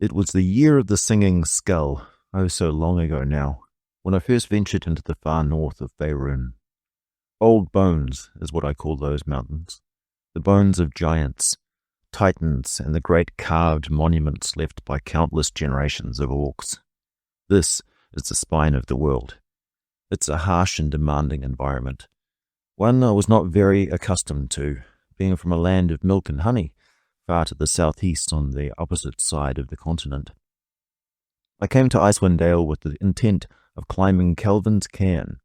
It was the year of the singing skull, oh so long ago now, when I first ventured into the far north of Faerun. Old bones is what I call those mountains. The bones of giants, titans, and the great carved monuments left by countless generations of orcs. This is the spine of the world. It's a harsh and demanding environment, one I was not very accustomed to, being from a land of milk and honey, far to the southeast on the opposite side of the continent. I came to Icewind Dale with the intent of climbing Kelvin's Cairn,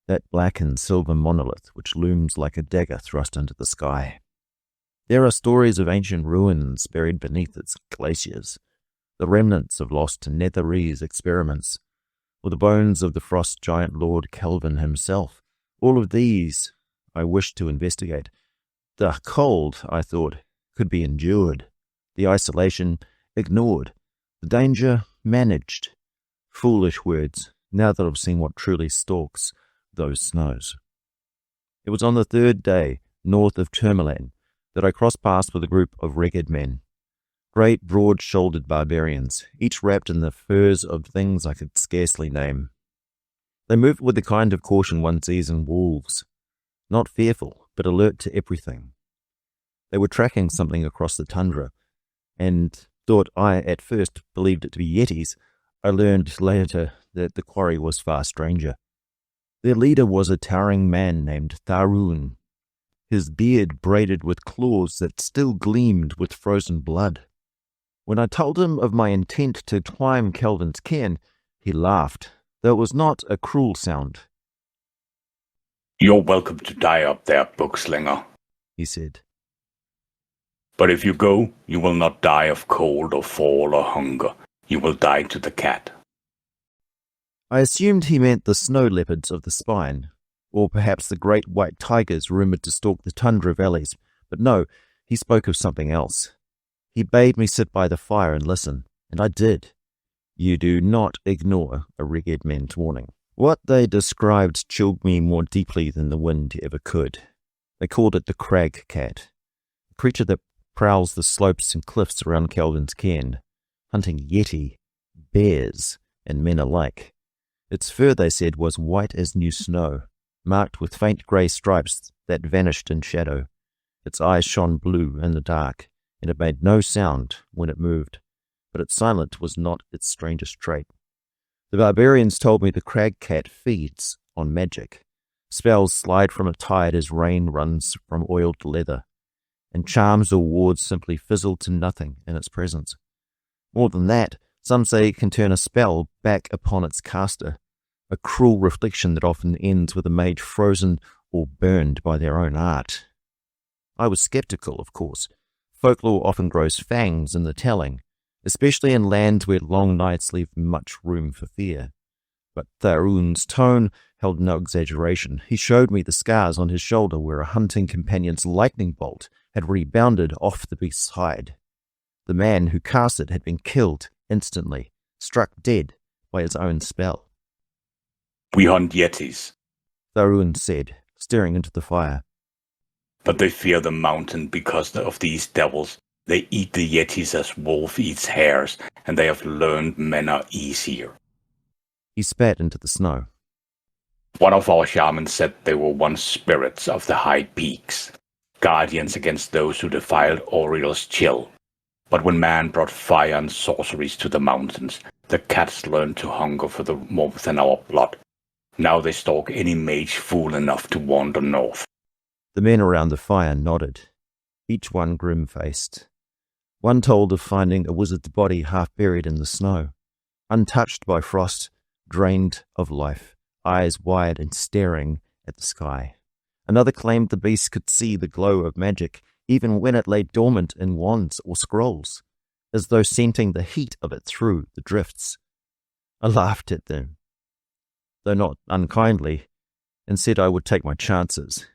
that black and silver monolith which looms like a dagger thrust into the sky. There are stories of ancient ruins buried beneath its glaciers, the remnants of lost Netherese experiments, or the bones of the frost giant Lord Kelvin himself. All of these I wished to investigate. The cold, I thought, could be endured, the isolation ignored, the danger managed. Foolish words, now that I've seen what truly stalks those snows. It was on the third day, north of Termalan, that I crossed paths with a group of ragged men. Great, broad-shouldered barbarians, each wrapped in the furs of things I could scarcely name. They moved with the kind of caution one sees in wolves, not fearful, but alert to everything. They were tracking something across the tundra, and thought I at first believed it to be yetis. I learned later that the quarry was far stranger. Their leader was a towering man named Tharun, his beard braided with claws that still gleamed with frozen blood. When I told him of my intent to climb Kelvin's Cairn, he laughed, though it was not a cruel sound. "You're welcome to die up there, bookslinger," he said. "But if you go, you will not die of cold or fall or hunger. You will die to the cat." I assumed he meant the snow leopards of the spine, or perhaps the great white tigers rumoured to stalk the tundra valleys, but no, he spoke of something else. He bade me sit by the fire and listen, and I did. You do not ignore a ragged man's warning. What they described chilled me more deeply than the wind ever could. They called it the Crag cat, a creature that prowls the slopes and cliffs around Kelvin's Cairn, hunting yeti, bears, and men alike. Its fur, they said, was white as new snow, marked with faint grey stripes that vanished in shadow. Its eyes shone blue in the dark, and it made no sound when it moved, but its silence was not its strangest trait. The barbarians told me the crag cat feeds on magic. Spells slide from a tide as rain runs from oiled leather, and charms or wards simply fizzle to nothing in its presence. More than that, some say it can turn a spell back upon its caster, a cruel reflection that often ends with a mage frozen or burned by their own art. I was skeptical, of course. Folklore often grows fangs in the telling, especially in lands where long nights leave much room for fear. But Tharun's tone held no exaggeration. He showed me the scars on his shoulder where a hunting companion's lightning bolt had rebounded off the beast's hide. The man who cast it had been killed instantly, struck dead by his own spell. "We hunt yetis," Tharun said, staring into the fire. "But they fear the mountain because of these devils. They eat the yetis as wolf eats hares, and they have learned men are easier." He spat into the snow. "One of our shamans said they were once spirits of the high peaks, guardians against those who defiled Auriel's chill. But when man brought fire and sorceries to the mountains, the cats learned to hunger for the warmth in our blood. Now they stalk any mage fool enough to wander north." The men around the fire nodded, each one grim-faced. One told of finding a wizard's body half buried in the snow, untouched by frost, drained of life, eyes wide and staring at the sky. Another claimed the beast could see the glow of magic, even when it lay dormant in wands or scrolls, as though scenting the heat of it through the drifts. I laughed at them, though not unkindly, and said I would take my chances.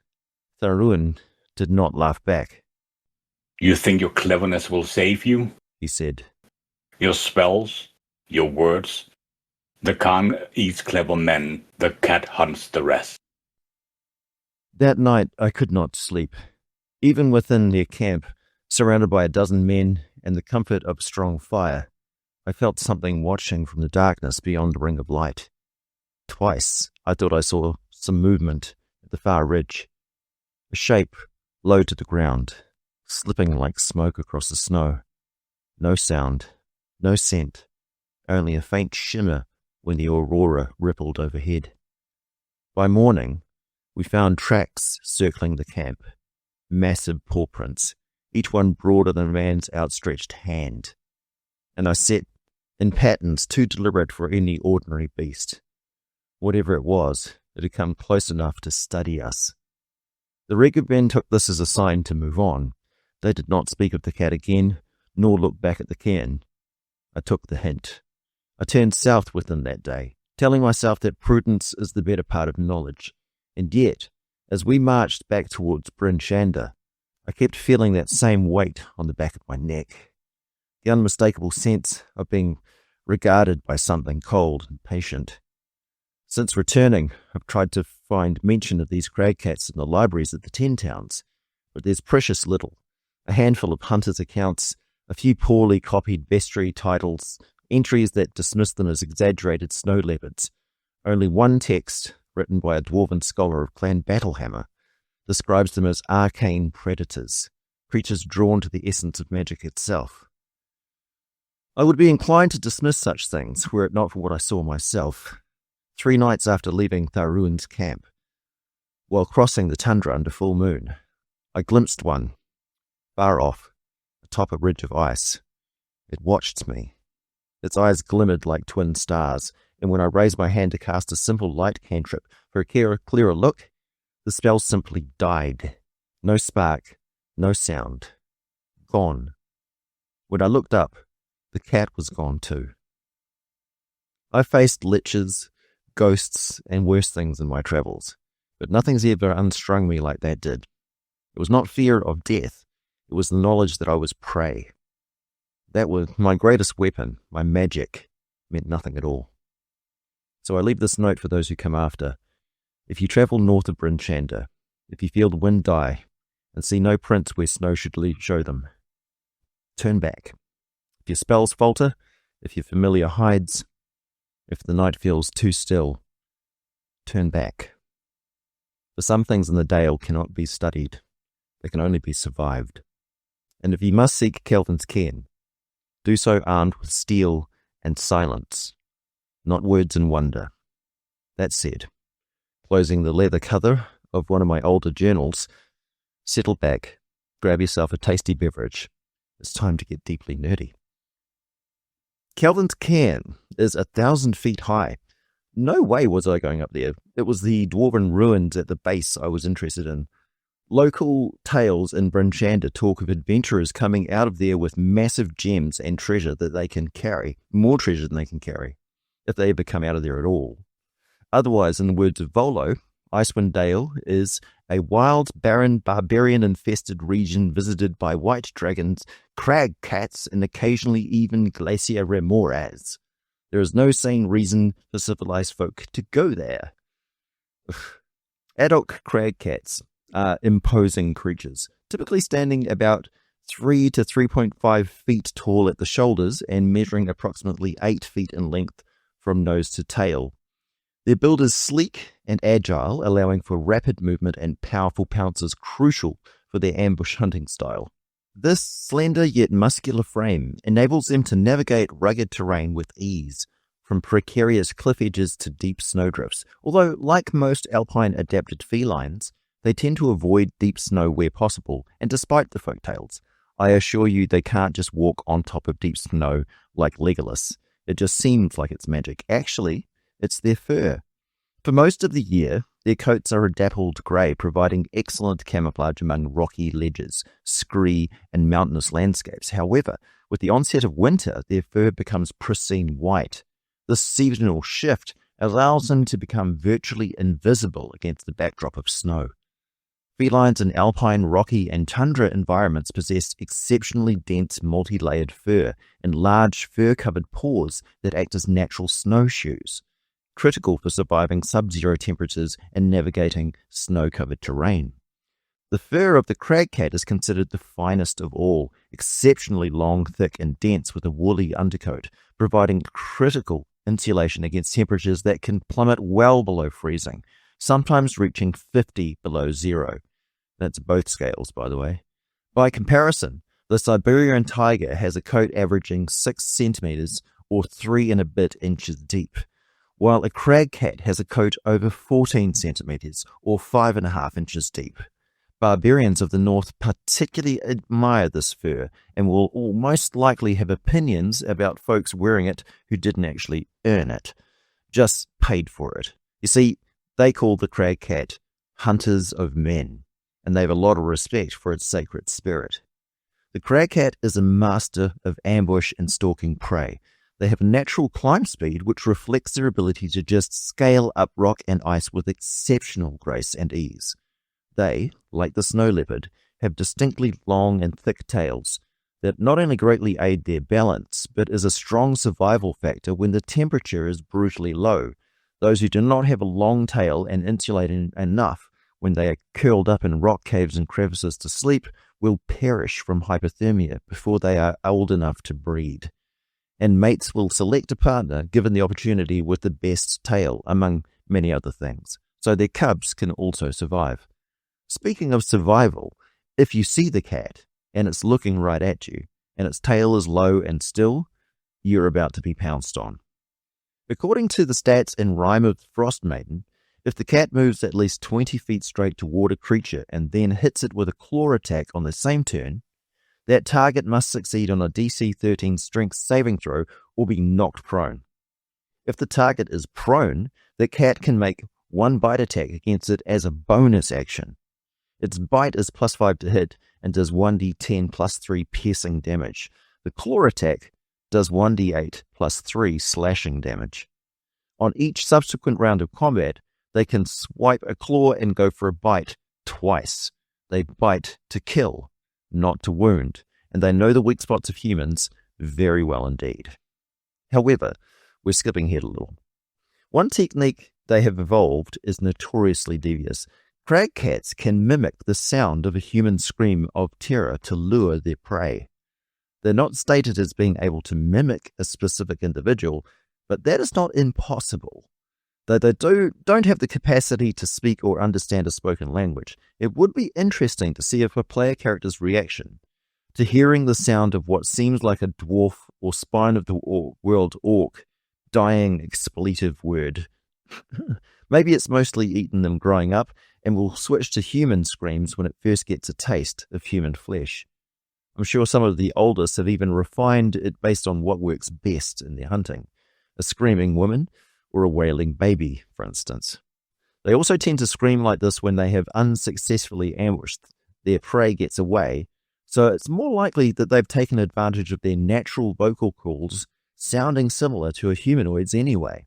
Tharun did not laugh back. "You think your cleverness will save you?" he said. "Your spells, your words. The Khan eats clever men, the cat hunts the rest." That night I could not sleep. Even within their camp, surrounded by a dozen men and the comfort of a strong fire, I felt something watching from the darkness beyond the ring of light. Twice, I thought I saw some movement at the far ridge. A shape low to the ground, slipping like smoke across the snow. No sound, no scent, only a faint shimmer when the aurora rippled overhead. By morning, we found tracks circling the camp, massive paw prints, each one broader than a man's outstretched hand, and I set in patterns too deliberate for any ordinary beast. Whatever it was, it had come close enough to study us. The Regu men took this as a sign to move on. They did not speak of the cat again, nor look back at the cairn. I took the hint. I turned south within that day, telling myself that prudence is the better part of knowledge. And yet, as we marched back towards Bryn Shander, I kept feeling that same weight on the back of my neck. The unmistakable sense of being regarded by something cold and patient. Since returning, I've tried to find mention of these crag cats in the libraries of the 10 towns, but there's precious little. A handful of hunters' accounts, a few poorly copied bestiary titles, entries that dismiss them as exaggerated snow leopards. Only one text, written by a dwarven scholar of Clan Battlehammer, describes them as arcane predators, creatures drawn to the essence of magic itself. I would be inclined to dismiss such things were it not for what I saw myself. 3 nights after leaving Tharuan's camp, while crossing the tundra under full moon, I glimpsed one, far off, atop a ridge of ice. It watched me. Its eyes glimmered like twin stars, and when I raised my hand to cast a simple light cantrip for a clearer look, the spell simply died. No spark, no sound. Gone. When I looked up, the cat was gone too. I faced liches, ghosts, and worse things in my travels, but nothing's ever unstrung me like that did. It was not fear of death, it was the knowledge that I was prey. That was my greatest weapon, my magic, meant nothing at all. So I leave this note for those who come after. If you travel north of Bryn Shander, if you feel the wind die, and see no prints where snow should show them, turn back. If your spells falter, if your familiar hides, if the night feels too still, turn back. For some things in the Dale cannot be studied, they can only be survived. And if you must seek Kelvin's ken, do so armed with steel and silence, not words and wonder. That said, closing the leather cover of one of my older journals, settle back, grab yourself a tasty beverage. It's time to get deeply nerdy. Kelvin's cairn is 1,000 feet high. No way was I going up there. It was the dwarven ruins at the base I was interested in. Local tales in Bryn Shander talk of adventurers coming out of there with massive gems and treasure that they can carry, more treasure than they can carry, if they ever come out of there at all. Otherwise, in the words of Volo, Icewind Dale is a wild, barren, barbarian-infested region visited by white dragons, crag cats, and occasionally even glacier remoras. There is no sane reason for civilized folk to go there. Adult crag cats are imposing creatures, typically standing about 3 to 3.5 feet tall at the shoulders and measuring approximately 8 feet in length from nose to tail. Their build is sleek and agile, allowing for rapid movement and powerful pounces crucial for their ambush hunting style. This slender yet muscular frame enables them to navigate rugged terrain with ease, from precarious cliff edges to deep snowdrifts, although, like most alpine-adapted felines, they tend to avoid deep snow where possible, and despite the folktales, I assure you they can't just walk on top of deep snow like Legolas. It just seems like it's magic. Actually, it's their fur. For most of the year, their coats are a dappled grey, providing excellent camouflage among rocky ledges, scree, and mountainous landscapes. However, with the onset of winter, their fur becomes pristine white. This seasonal shift allows them to become virtually invisible against the backdrop of snow. Felines in alpine, rocky, and tundra environments possess exceptionally dense, multi-layered fur and large fur-covered paws that act as natural snowshoes, critical for surviving sub-zero temperatures and navigating snow-covered terrain. The fur of the crag cat is considered the finest of all, exceptionally long, thick, and dense with a woolly undercoat, providing critical insulation against temperatures that can plummet well below freezing, sometimes reaching 50 below zero. That's both scales, by the way. By comparison, the Siberian tiger has a coat averaging 6 centimeters or 3 and a bit inches deep, while a crag cat has a coat over 14 centimeters or 5.5 inches deep. Barbarians of the north particularly admire this fur and will most likely have opinions about folks wearing it who didn't actually earn it, just paid for it. You see, they call the crag cat hunters of men, and they have a lot of respect for its sacred spirit. The crag cat is a master of ambush and stalking prey. They have a natural climb speed which reflects their ability to just scale up rock and ice with exceptional grace and ease. They, like the snow leopard, have distinctly long and thick tails that not only greatly aid their balance, but is a strong survival factor when the temperature is brutally low. Those who do not have a long tail and insulated enough when they are curled up in rock caves and crevices to sleep will perish from hypothermia before they are old enough to breed. And mates will select a partner given the opportunity with the best tail, among many other things, so their cubs can also survive. Speaking of survival, if you see the cat and it's looking right at you and its tail is low and still, you're about to be pounced on. According to the stats in Rime of the Frost Maiden, if the cat moves at least 20 feet straight toward a creature and then hits it with a claw attack on the same turn, that target must succeed on a DC 13 strength saving throw or be knocked prone. If the target is prone, the cat can make one bite attack against it as a bonus action. Its bite is +5 to hit and does 1d10 +3 piercing damage. The claw attack does 1d8 +3 slashing damage. On each subsequent round of combat, they can swipe a claw and go for a bite twice. They bite to kill, not to wound, and they know the weak spots of humans very well indeed. However, we're skipping ahead a little. One technique they have evolved is notoriously devious. Crag cats can mimic the sound of a human scream of terror to lure their prey. They're not stated as being able to mimic a specific individual, but that is not impossible. Though they don't have the capacity to speak or understand a spoken language, it would be interesting to see if a player character's reaction to hearing the sound of what seems like a dwarf or spine of the world orc dying expletive word. Maybe it's mostly eaten them growing up and will switch to human screams when it first gets a taste of human flesh. I'm sure some of the oldest have even refined it based on what works best in their hunting. A screaming woman or a wailing baby, for instance. They also tend to scream like this when they have unsuccessfully ambushed. Their prey gets away, so it's more likely that they've taken advantage of their natural vocal calls sounding similar to a humanoid's anyway.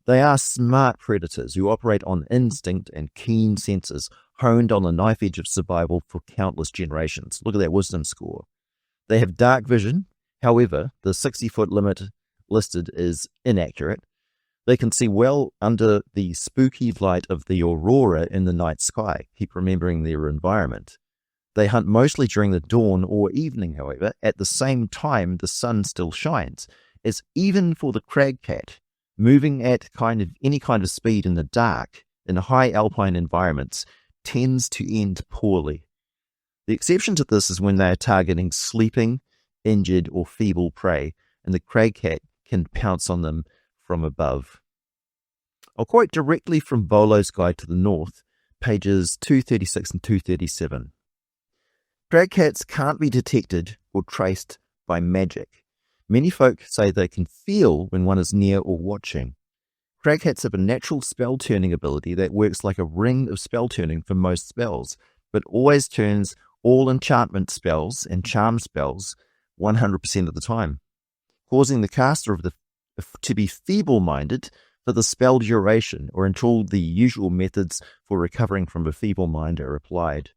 They are smart predators who operate on instinct and keen senses, honed on the knife edge of survival for countless generations. Look at that wisdom score. They have dark vision. However, the 60-foot limit listed is inaccurate. They can see well under the spooky light of the aurora in the night sky. Keep remembering their environment. They hunt mostly during the dawn or evening, however, at the same time the sun still shines, as even for the crag cat, moving at any kind of speed in the dark in high alpine environments tends to end poorly. The exception to this is when they are targeting sleeping, injured, or feeble prey, and the crag cat can pounce on them from above. I'll quote directly from Volo's Guide to the North, pages 236 and 237. Crag cats can't be detected or traced by magic. Many folk say they can feel when one is near or watching. Crag cats have a natural spell-turning ability that works like a ring of spell-turning for most spells, but always turns all enchantment spells and charm spells 100% of the time, causing the caster to be feeble-minded for the spell duration or until the usual methods for recovering from a feeble mind are applied.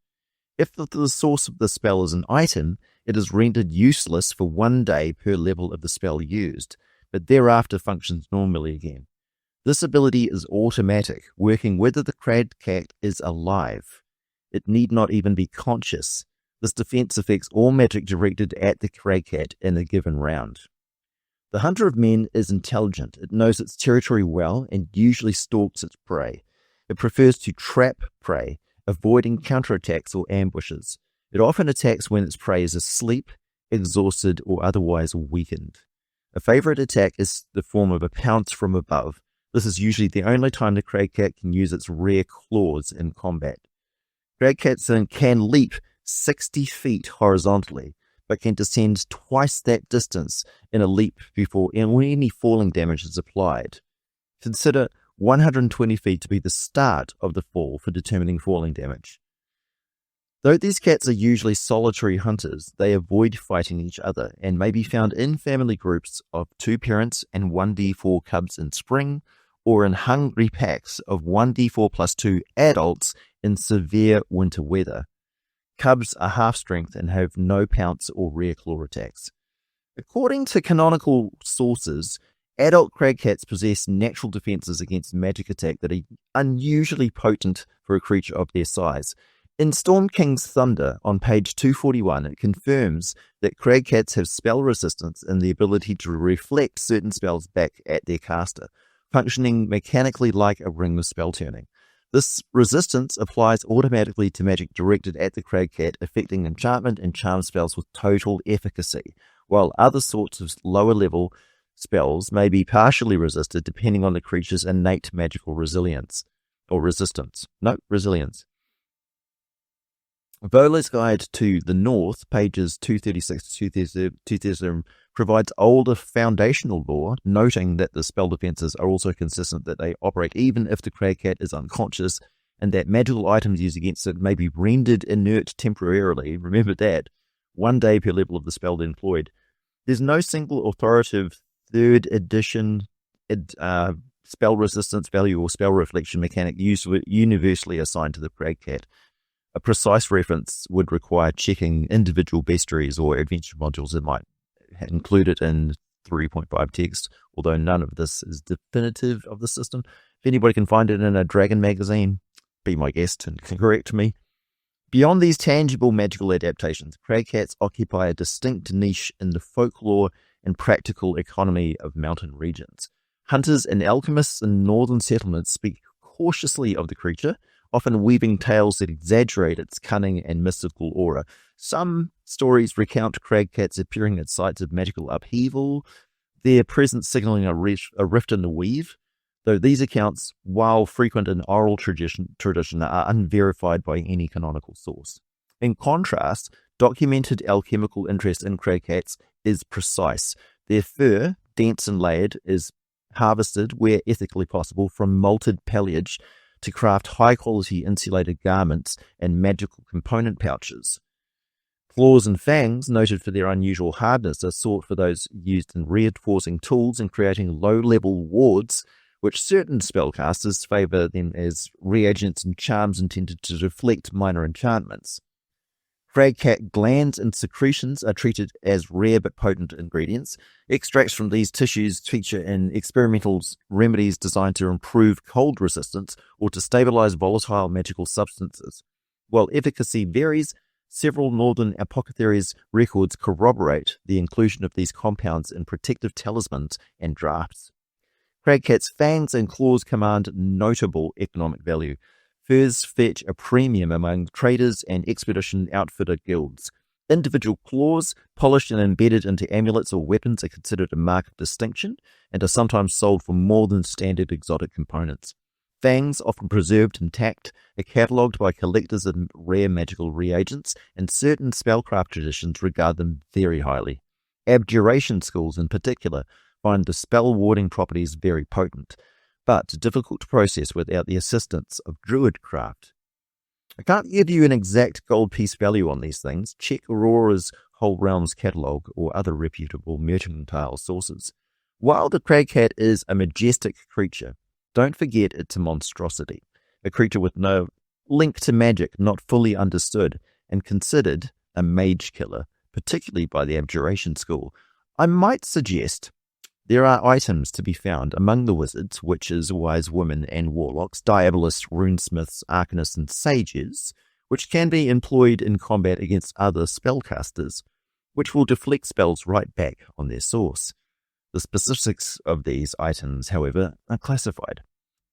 If the source of the spell is an item, it is rendered useless for 1 day per level of the spell used, but thereafter functions normally again. This ability is automatic, working whether the crag cat is alive. It need not even be conscious. This defense affects all magic directed at the Crag Cat in a given round. The Hunter of Men is intelligent. It knows its territory well and usually stalks its prey. It prefers to trap prey, avoiding counterattacks or ambushes. It often attacks when its prey is asleep, exhausted, or otherwise weakened. A favorite attack is the form of a pounce from above. This is usually the only time the Crag Cat can use its rare claws in combat. Crag Cats can leap 60 feet horizontally, but can descend twice that distance in a leap before any falling damage is applied. Consider 120 feet to be the start of the fall for determining falling damage. Though these cats are usually solitary hunters, they avoid fighting each other and may be found in family groups of 2 parents and 1d4 cubs in spring, or in hungry packs of 1d4 plus 2 adults in severe winter weather. Cubs are half-strength and have no pounce or rare claw attacks. According to canonical sources, adult crag cats possess natural defenses against magic attack that are unusually potent for a creature of their size. In Storm King's Thunder, on page 241, it confirms that crag cats have spell resistance and the ability to reflect certain spells back at their caster, functioning mechanically like a ring of spell turning. This resistance applies automatically to magic directed at the Crag Cat, affecting enchantment and charm spells with total efficacy, while other sorts of lower-level spells may be partially resisted depending on the creature's innate magical resilience, or resistance. No, resilience. Vola's Guide to the North, pages 236 to 237, provides older foundational lore, noting that the spell defenses are also consistent, that they operate even if the Crag Cat is unconscious, and that magical items used against it may be rendered inert temporarily. Remember that. 1 day per level of the spell employed. There's no single authoritative 3rd edition spell resistance value or spell reflection mechanic universally assigned to the Crag Cat. A precise reference would require checking individual bestiaries or adventure modules that might include it in 3.5 text, although none of this is definitive of the system. If anybody can find it in a Dragon magazine, be my guest and correct me. Beyond these tangible magical adaptations, crag cats occupy a distinct niche in the folklore and practical economy of mountain regions. Hunters and alchemists in northern settlements speak cautiously of the creature, often weaving tales that exaggerate its cunning and mystical aura. Some stories recount crag cats appearing at sites of magical upheaval, their presence signaling a rift in the weave, though these accounts, while frequent in oral tradition, are unverified by any canonical source. In contrast, documented alchemical interest in crag cats is precise. Their fur, dense and layered, is harvested, where ethically possible, from malted pelage to craft high-quality insulated garments and magical component pouches. Claws and fangs, noted for their unusual hardness, are sought for those used in reinforcing tools and creating low-level wards, which certain spellcasters favour them as reagents and charms intended to deflect minor enchantments. Crag cat glands and secretions are treated as rare but potent ingredients. Extracts from these tissues feature in experimental remedies designed to improve cold resistance or to stabilize volatile magical substances. While efficacy varies, several northern apothecaries' records corroborate the inclusion of these compounds in protective talismans and drafts. Crag cat's fangs and claws command notable economic value. Furs fetch a premium among traders and expedition outfitter guilds. Individual claws, polished and embedded into amulets or weapons, are considered a mark of distinction and are sometimes sold for more than standard exotic components. Fangs, often preserved intact, are catalogued by collectors of rare magical reagents, and certain spellcraft traditions regard them very highly. Abjuration schools, in particular, find the spell-warding properties very potent, but difficult to process without the assistance of druidcraft. I can't give you an exact gold piece value on these things. Check Aurora's Whole Realms catalogue or other reputable mercantile sources. While the crag cat is a majestic creature, don't forget it's a monstrosity, a creature with no link to magic, not fully understood, and considered a mage killer, particularly by the Abjuration School. I might suggest there are items to be found among the wizards, witches, wise women, and warlocks, diabolists, runesmiths, arcanists, and sages, which can be employed in combat against other spellcasters, which will deflect spells right back on their source. The specifics of these items, however, are classified.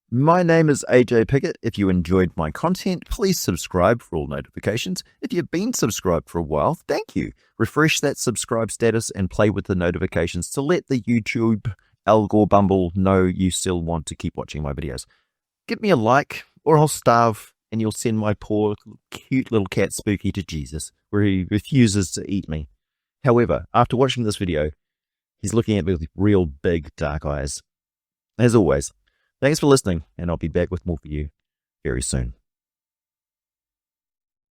My name is AJ Pickett. If you enjoyed my content, please subscribe for all notifications. If you've been subscribed for a while, thank you. Refresh that subscribe status and play with the notifications to let the YouTube algorithm know you still want to keep watching my videos. Give me a like, or I'll starve, and you'll send my poor, cute little cat Spooky to Jesus, where he refuses to eat me. However, after watching this video, he's looking at me with real big, dark eyes. As always, thanks for listening, and I'll be back with more for you very soon.